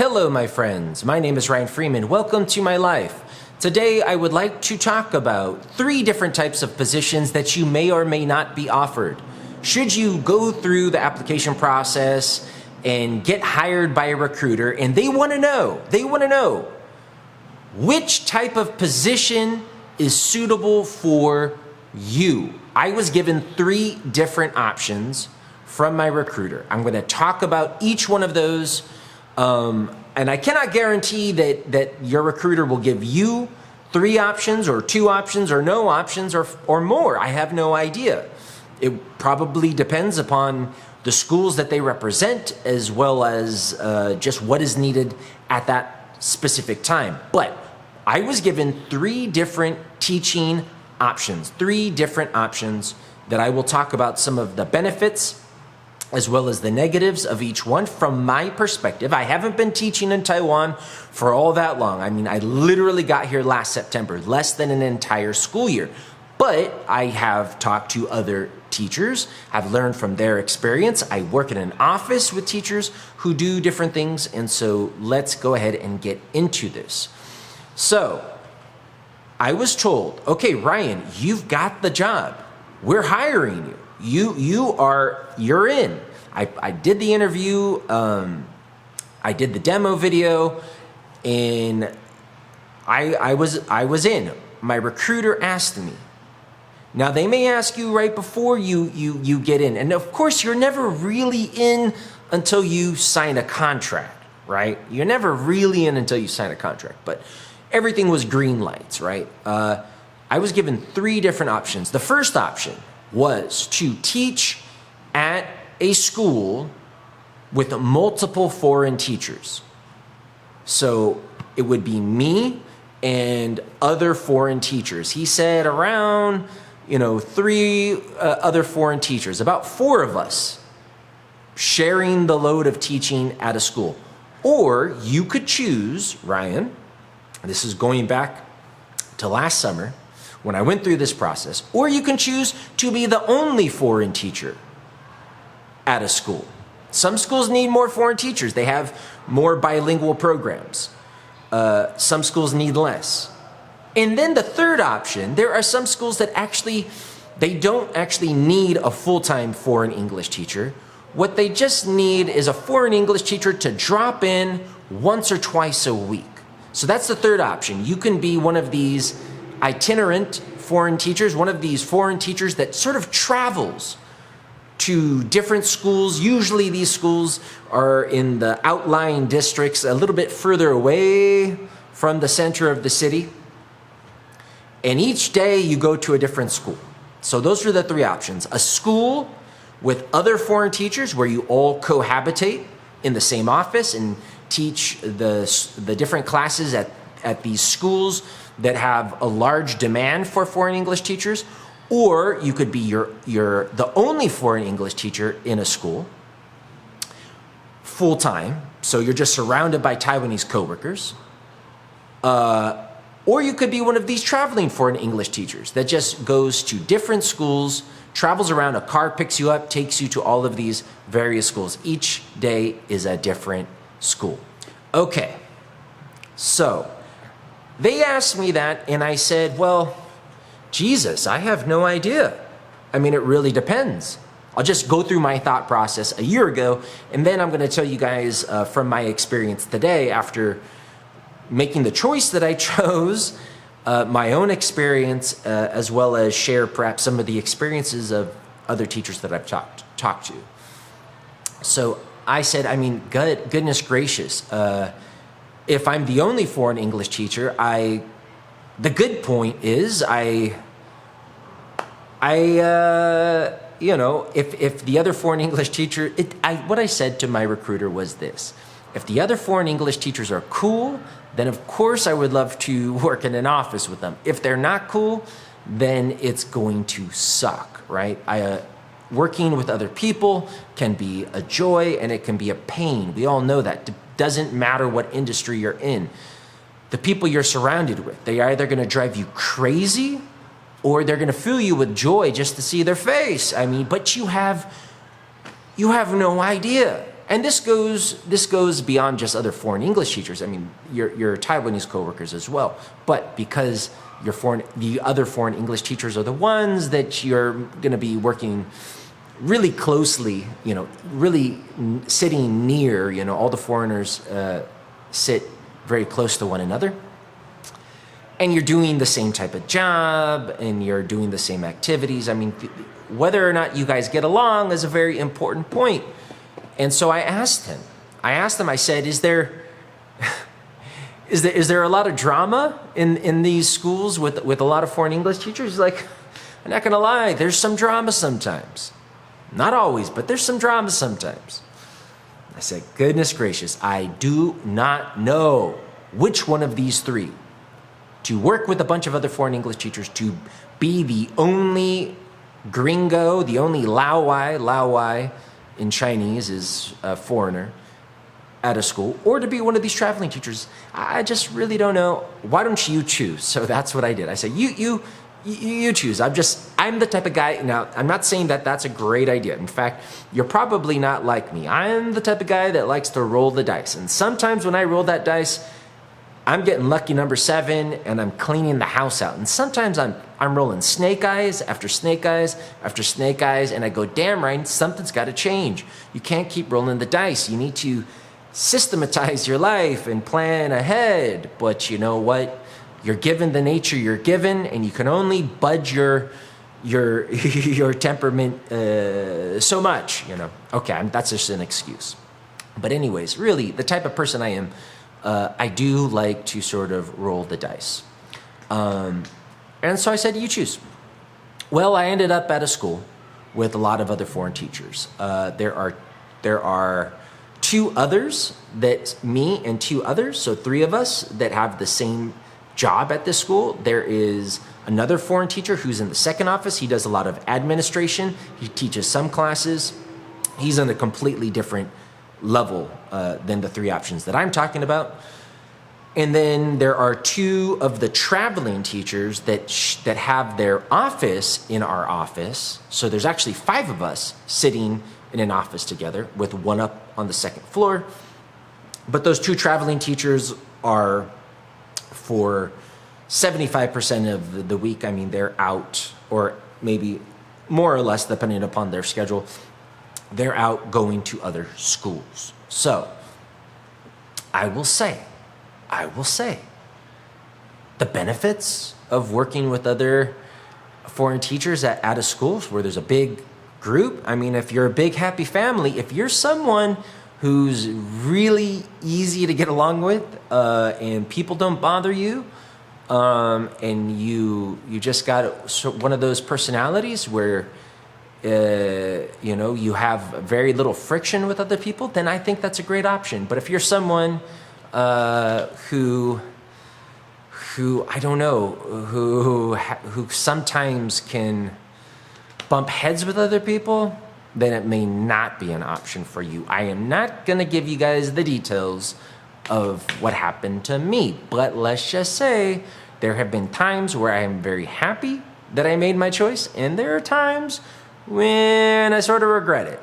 Hello, my friends. My name is Ryan Freeman. Welcome to my life. Today, I would like to talk about 3 different types of positions that you may or may not be offered. Should you go through the application process and get hired by a recruiter and they want to know which type of position is suitable for you. I was given 3 different options from my recruiter. I'm going to talk about each one of those. And I cannot guarantee that your recruiter will give you 3 options or 2 options or no options or more. I have no idea. It probably depends upon the schools that they represent as well as just what is needed at that specific time. But I was given 3 different teaching options, 3 different options that I will talk about some of the benefits as well as the negatives of each one from my perspective. I haven't been teaching in Taiwan for all that long. I mean, I literally got here last September, less than an entire school year. But I have talked to other teachers, I've learned from their experience. I work in an office with teachers who do different things. And so let's go ahead and get into this. So I was told, okay, Ryan, you've got the job. We're hiring you. You're in. I did the interview, I did the demo video, and I was in. My recruiter asked me. Now they may ask you right before you get in, and of course you're never really in until you sign a contract, right? You're never really in until you sign a contract, but everything was green lights, right? I was given 3 different options. The first option was to teach at a school with multiple foreign teachers. So it would be me and other foreign teachers. He said around, 3 other foreign teachers, about 4 of us sharing the load of teaching at a school. Or you could choose, Ryan, this is going back to last summer, when I went through this process, or you can choose to be the only foreign teacher at a school. Some schools need more foreign teachers. They have more bilingual programs. Some schools need less. And then the third option, there are some schools that they don't actually need a full-time foreign English teacher. What they just need is a foreign English teacher to drop in once or twice a week. So that's the third option. You can be one of these itinerant foreign teachers, one of these foreign teachers that sort of travels to different schools. Usually these schools are in the outlying districts, a little bit further away from the center of the city. And each day you go to a different school. So those are the 3 options. A school with other foreign teachers where you all cohabitate in the same office and teach the different classes at these schools that have a large demand for foreign English teachers, or you could be the only foreign English teacher in a school, full-time, so you're just surrounded by Taiwanese coworkers, or you could be one of these traveling foreign English teachers that just goes to different schools, travels around, a car picks you up, takes you to all of these various schools. Each day is a different school. Okay, so they asked me that, and I said, well, Jesus, I have no idea. I mean, it really depends. I'll just go through my thought process a year ago, and then I'm going to tell you guys from my experience today after making the choice that I chose, my own experience, as well as share perhaps some of the experiences of other teachers that I've talked to. So I said, I mean, goodness gracious, if I'm the only foreign English teacher, the good point is if the other foreign English teacher, what I said to my recruiter was this: if the other foreign English teachers are cool, then of course I would love to work in an office with them. If they're not cool, then it's going to suck, right? Working with other people can be a joy and it can be a pain. We all know that. It doesn't matter what industry you're in. The people you're surrounded with, they're either going to drive you crazy or they're going to fill you with joy just to see their face. I mean, but you have no idea And this goes beyond just other foreign English teachers. I mean, your Taiwanese coworkers as well. But because the other foreign English teachers are the ones that you're going to be working really closely, really sitting near, all the foreigners sit very close to one another. And you're doing the same type of job and you're doing the same activities. I mean, whether or not you guys get along is a very important point. And so I asked him, I said, is there a lot of drama in these schools with a lot of foreign English teachers? He's like, I'm not going to lie, there's some drama sometimes. Not always, but there's some drama sometimes. I said, goodness gracious, I do not know which one of these three. To work with a bunch of other foreign English teachers, to be the only gringo, the only Lao in Chinese is a foreigner at a school, or to be one of these traveling teachers. I just really don't know. Why don't you choose? So that's what I did. I said, you choose. I'm the type of guy. Now, I'm not saying that that's a great idea. In fact, you're probably not like me. I'm the type of guy that likes to roll the dice. And sometimes when I roll that dice, I'm getting lucky number 7 and I'm cleaning the house out. And sometimes I'm rolling snake eyes after snake eyes after snake eyes, and I go, damn right, something's got to change. You can't keep rolling the dice. You need to systematize your life and plan ahead. But you know what? You're given the nature you're given, and you can only budge your temperament so much. Okay, that's just an excuse. But anyways, really, the type of person I am, I do like to sort of roll the dice. And so I said, you choose. Well, I ended up at a school with a lot of other foreign teachers. There are 2 others, that's me and 2 others, so 3 of us that have the same job at this school. There is another foreign teacher who's in the second office. He does a lot of administration. He teaches some classes. He's on a completely different level than the 3 options that I'm talking about. And then there are 2 of the traveling teachers that have their office in our office. So there's actually 5 of us sitting in an office together, with 1 up on the 2nd floor. But those 2 traveling teachers are, for 75% of the week, I mean, they're out, or maybe more or less, depending upon their schedule, they're out going to other schools. So I will say, the benefits of working with other foreign teachers at a school where there's a big group. I mean, if you're a big happy family, if you're someone who's really easy to get along with, and people don't bother you, and you just got one of those personalities where you have very little friction with other people, then I think that's a great option. But if you're someone who I don't know, who sometimes can bump heads with other people, then it may not be an option for you. I am not going to give you guys the details of what happened to me, but let's just say there have been times where I am very happy that I made my choice, and there are times when I sort of regret it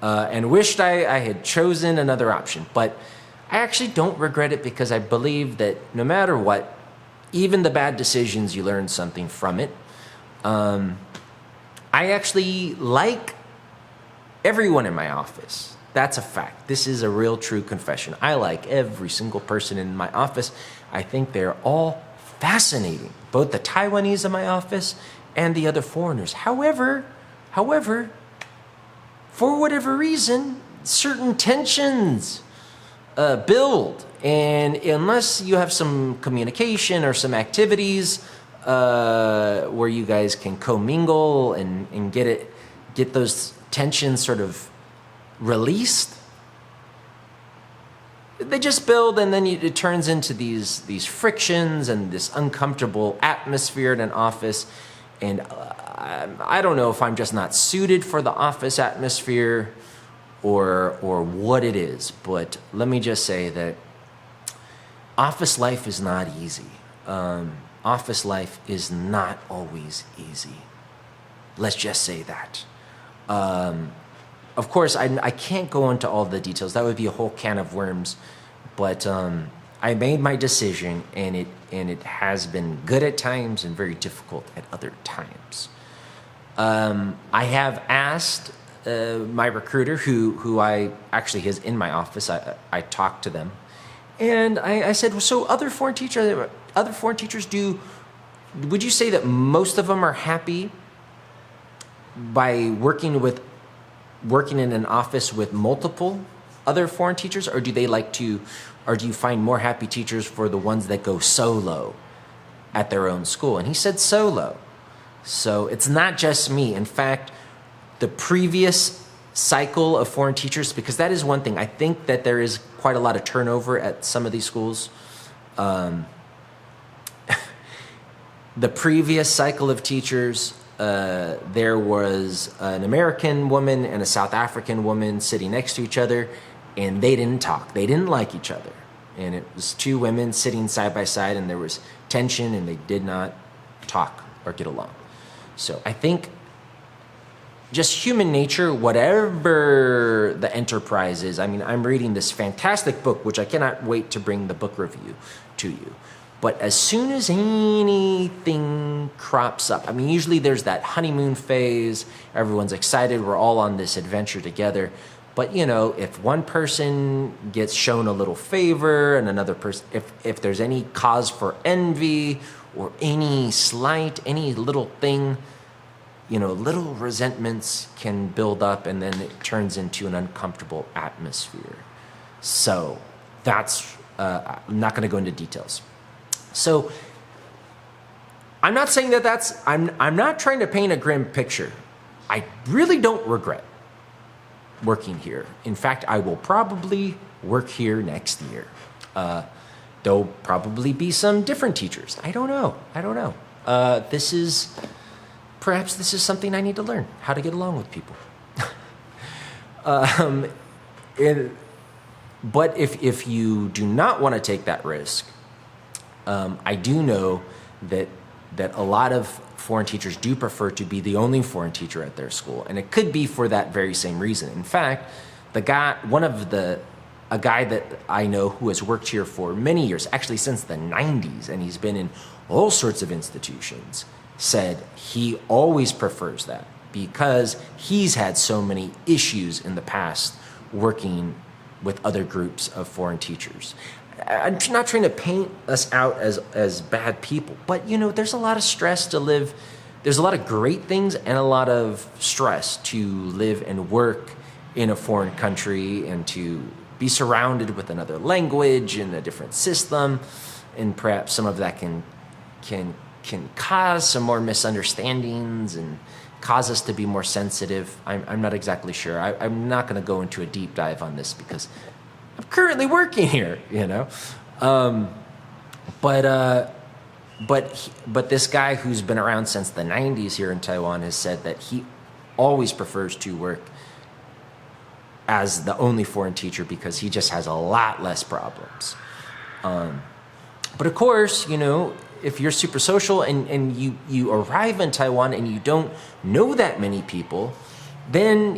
and wished I had chosen another option. But I actually don't regret it, because I believe that no matter what, even the bad decisions, you learn something from it. I actually like everyone in my office. That's a fact. This is a real true confession. I like every single person in my office. I think they're all fascinating, both the Taiwanese in my office and the other foreigners. However, for whatever reason, certain tensions build. And unless you have some communication or some activities where you guys can commingle and get those tensions sort of released, they just build, and then it turns into these frictions and this uncomfortable atmosphere in an office. And I don't know if I'm just not suited for the office atmosphere or what it is, but let me just say that office life is not easy. Office life is not always easy. Let's just say that. of course, I can't go into all the details. That would be a whole can of worms. But I made my decision, and it has been good at times and very difficult at other times. I have asked my recruiter, who I actually is in my office. I talked to them, and I said, well, so other foreign teachers, would you say that most of them are happy by working in an office with multiple other foreign teachers, or do you find more happy teachers for the ones that go solo at their own school? And he said solo. So it's not just me. In fact, the previous cycle of foreign teachers, because that is one thing, I think that there is quite a lot of turnover at some of these schools. The previous cycle of teachers, there was an American woman and a South African woman sitting next to each other, and they didn't talk. They didn't like each other. And it was two women sitting side by side, and there was tension, and they did not talk or get along. So I think just human nature, whatever the enterprise is. I mean, I'm reading this fantastic book, which I cannot wait to bring the book review to you. But as soon as anything crops up, I mean, usually there's that honeymoon phase. Everyone's excited. We're all on this adventure together. But, if one person gets shown a little favor and another person, if there's any cause for envy or any slight, any little thing, little resentments can build up, and then it turns into an uncomfortable atmosphere. So that's, I'm not going to go into details. So I'm not saying I'm not trying to paint a grim picture. I really don't regret working here. In fact, I will probably work here next year. There'll probably be some different teachers. I don't know. Perhaps this is something I need to learn, how to get along with people. But if you do not want to take that risk, I do know that a lot of foreign teachers do prefer to be the only foreign teacher at their school, and it could be for that very same reason. In fact, a guy that I know who has worked here for many years, actually since the 90s, and he's been in all sorts of institutions, said he always prefers that because he's had so many issues in the past working with other groups of foreign teachers. I'm not trying to paint us out as bad people, but there's a lot of stress to live. There's a lot of great things and a lot of stress to live and work in a foreign country, and to be surrounded with another language and a different system, and perhaps some of that can cause some more misunderstandings and cause us to be more sensitive. I'm not exactly sure. I'm not going to go into a deep dive on this because I'm currently working here, But this guy who's been around since the 90s here in Taiwan has said that he always prefers to work as the only foreign teacher because he just has a lot less problems. But of course, if you're super social and you arrive in Taiwan and you don't know that many people, then,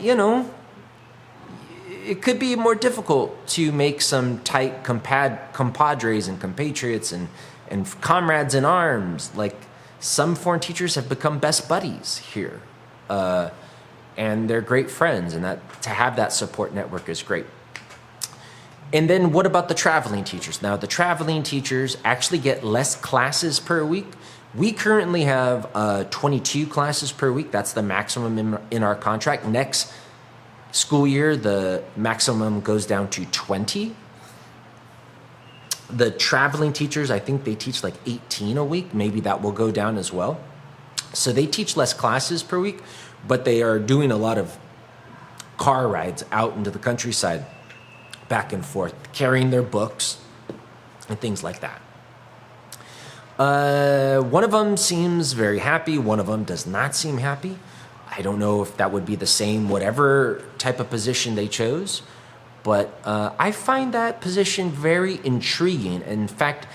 it could be more difficult to make some tight compadres and compatriots and comrades in arms. Like, some foreign teachers have become best buddies here, and they're great friends, and that to have that support network is great. And then what about the traveling teachers? Now, the traveling teachers actually get less classes per week. We currently have 22 classes per week. That's the maximum in our contract. Next school year, the maximum goes down to 20. The traveling teachers, I think they teach like 18 a week. Maybe that will go down as well. So they teach less classes per week, but they are doing a lot of car rides out into the countryside, back and forth, carrying their books and things like that. One of them seems very happy. One of them does not seem happy. I don't know if that would be the same, whatever type of position they chose. But I find that position very intriguing. In fact,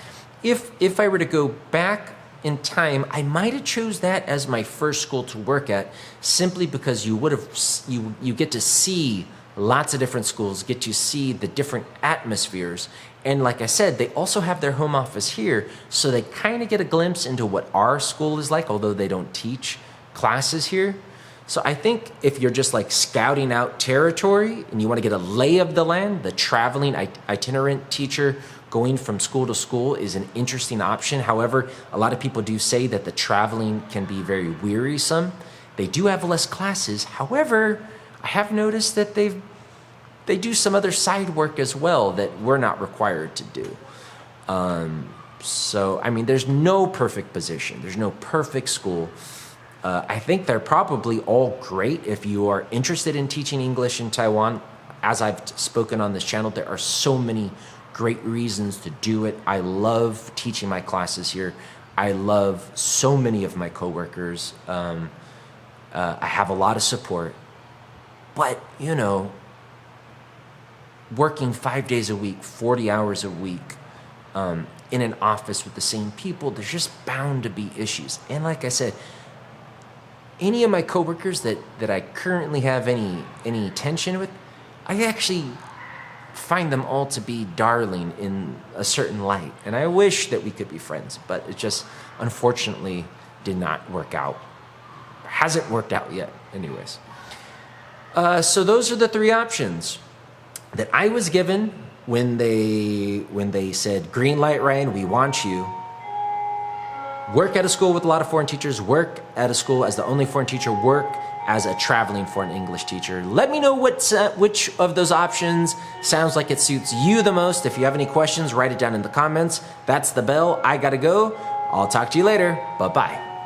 if I were to go back in time, I might have chose that as my first school to work at, simply because you get to see lots of different schools, get to see the different atmospheres. And like I said, they also have their home office here, so they kind of get a glimpse into what our school is like, although they don't teach classes here. So I think if you're just like scouting out territory and you want to get a lay of the land, the traveling itinerant teacher going from school to school is an interesting option. However, a lot of people do say that the traveling can be very wearisome. They do have less classes. However, I have noticed that they do some other side work as well that we're not required to do. So, I mean, there's no perfect position. There's no perfect school. I think they're probably all great if you are interested in teaching English in Taiwan. As I've spoken on this channel, there are so many great reasons to do it. I love teaching my classes here. I love so many of my coworkers. I have a lot of support. But, you know, working 5 days a week, 40 hours a week, in an office with the same people, there's just bound to be issues. And like I said, any of my coworkers that I currently have any tension with, I actually find them all to be darling in a certain light. And I wish that we could be friends, but it just unfortunately did not work out. Hasn't worked out yet, anyways. So those are the three options that I was given when they said, green light, Ryan, we want you. Work at a school with a lot of foreign teachers, work at a school as the only foreign teacher, work as a traveling foreign English teacher. Let me know which of those options sounds like it suits you the most. If you have any questions, write it down in the comments. That's the bell. I gotta go. I'll talk to you later. Bye-bye.